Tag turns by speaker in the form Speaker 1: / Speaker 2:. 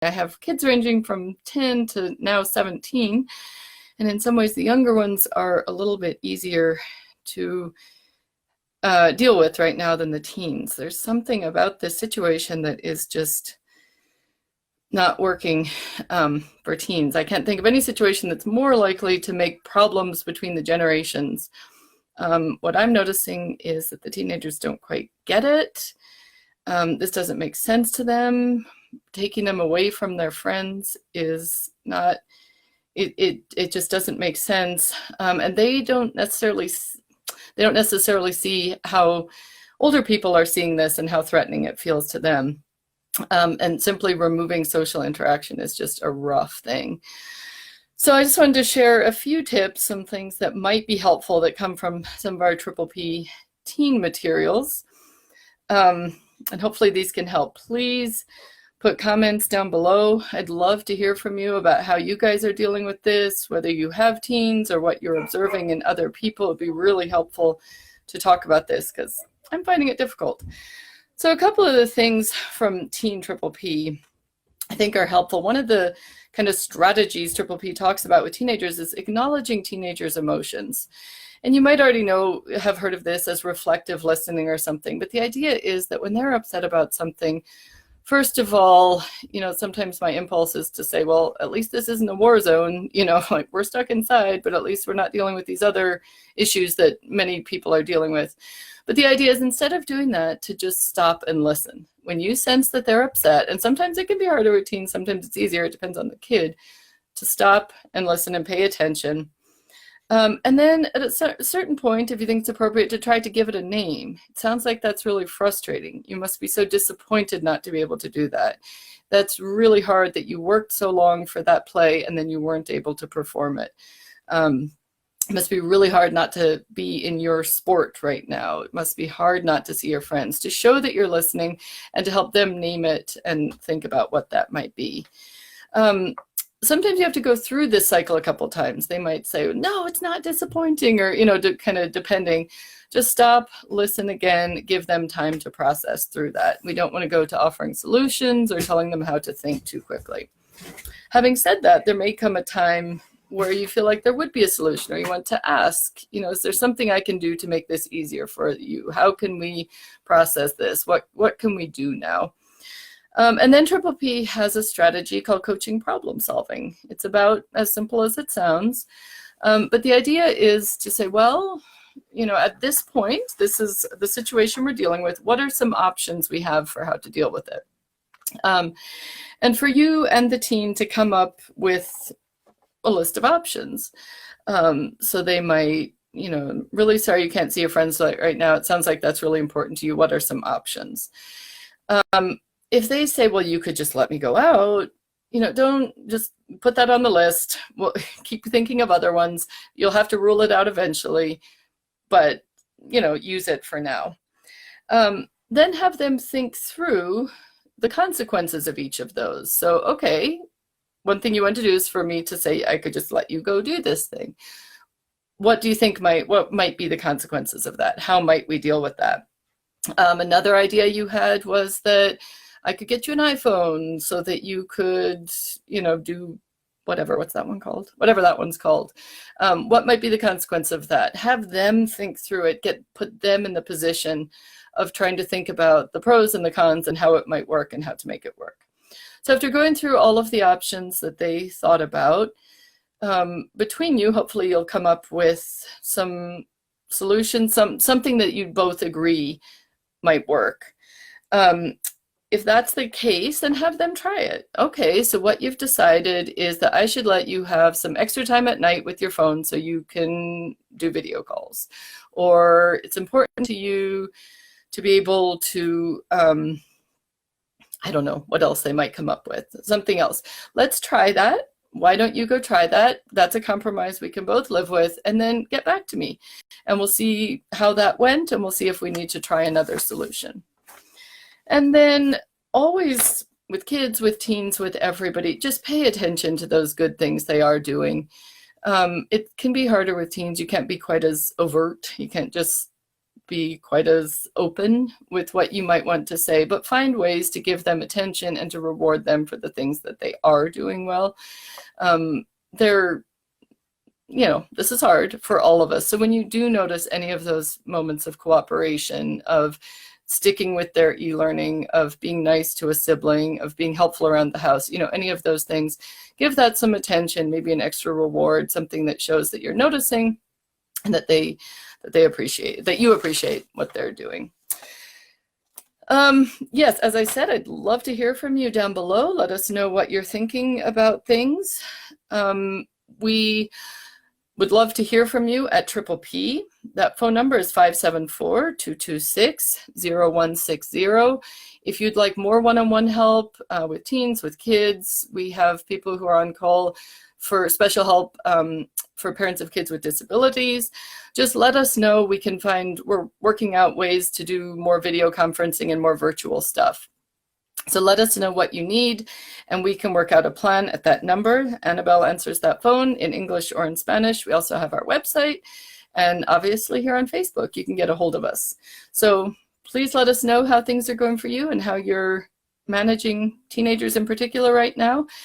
Speaker 1: I have kids ranging from 10 to now 17, and in some ways the younger ones are a little bit easier to deal with right now than the teens. There's something about this situation that is just not working for teens. I can't think of any situation that's more likely to make problems between the generations. What I'm noticing is that the teenagers don't quite get it. This doesn't make sense to them. Taking them away from their friends is not, it just doesn't make sense. And they don't necessarily see how older people are seeing this and how threatening it feels to them. And simply removing social interaction is just a rough thing. So I just wanted to share a few tips, some things that might be helpful that come from some of our Triple P teen materials. And hopefully these can help. Please put comments down below. I'd love to hear from you about how you guys are dealing with this, whether you have teens or what you're observing in other people. It'd be really helpful to talk about this because I'm finding it difficult. So a couple of the things from Teen Triple P I think are helpful. One of the kind of strategies Triple P talks about with teenagers is acknowledging teenagers' emotions. And you might already have heard of this as reflective listening or something, but the idea is that when they're upset about something, first of all, sometimes my impulse is to say, well, at least this isn't a war zone, like we're stuck inside, but at least we're not dealing with these other issues that many people are dealing with. But the idea is, instead of doing that, to just stop and listen. When you sense that they're upset, and sometimes it can be harder with teens, sometimes it's easier, it depends on the kid, to stop and listen and pay attention. And then at a certain point, if you think it's appropriate, to try to give it a name. It sounds like that's really frustrating. You must be so disappointed not to be able to do that. That's really hard that you worked so long for that play and then you weren't able to perform it. It must be really hard not to be in your sport right now. It must be hard not to see your friends, to show that you're listening and to help them name it and think about what that might be. Sometimes you have to go through this cycle a couple times. They might say, no, it's not disappointing, or, kind of depending. Just stop, listen again, give them time to process through that. We don't want to go to offering solutions or telling them how to think too quickly. Having said that, there may come a time where you feel like there would be a solution, or you want to ask, is there something I can do to make this easier for you? How can we process this? What can we do now? And then Triple P has a strategy called coaching problem solving. It's about as simple as it sounds. But the idea is to say, well, at this point, this is the situation we're dealing with. What are some options we have for how to deal with it? And for you and the teen to come up with a list of options. So they might, really sorry you can't see your friends right now. It sounds like that's really important to you. What are some options? If they say, well, you could just let me go out, don't just put that on the list. Well, keep thinking of other ones. You'll have to rule it out eventually, but, use it for now. Then have them think through the consequences of each of those. So, okay, one thing you want to do is for me to say, I could just let you go do this thing. What do you think what might be the consequences of that? How might we deal with that? Another idea you had was that I could get you an iPhone so that you could, do what's that one called? Whatever that one's called. What might be the consequence of that? Have them think through it, put them in the position of trying to think about the pros and the cons and how it might work and how to make it work. So after going through all of the options that they thought about, between you, hopefully you'll come up with some solutions, something that you both agree might work. If that's the case, then have them try it. Okay, so what you've decided is that I should let you have some extra time at night with your phone so you can do video calls. Or it's important to you to be able to, I don't know what else they might come up with, something else. Let's try that. Why don't you go try that? That's a compromise we can both live with, and then get back to me. And we'll see how that went, and we'll see if we need to try another solution. And then always with kids, with teens, with everybody, just pay attention to those good things they are doing. It can be harder with teens. You can't be quite as overt. You can't just be quite as open with what you might want to say, but find ways to give them attention and to reward them for the things that they are doing well. This is hard for all of us. So when you do notice any of those moments of cooperation, of sticking with their e-learning, of being nice to a sibling, of being helpful around the house, any of those things, give that some attention, maybe an extra reward, something that shows that you're noticing and that they appreciate, that you appreciate what they're doing. Yes, as I said, I'd love to hear from you down below. Let us know what you're thinking about things. We would love to hear from you at Triple P. That phone number is 574-226-0160. If you'd like more one-on-one help with teens, with kids, we have people who are on call for special help for parents of kids with disabilities. Just let us know. We're working out ways to do more video conferencing and more virtual stuff. So let us know what you need, and we can work out a plan at that number. Annabelle answers that phone in English or in Spanish. We also have our website, and obviously here on Facebook, you can get a hold of us. So please let us know how things are going for you and how you're managing teenagers in particular right now.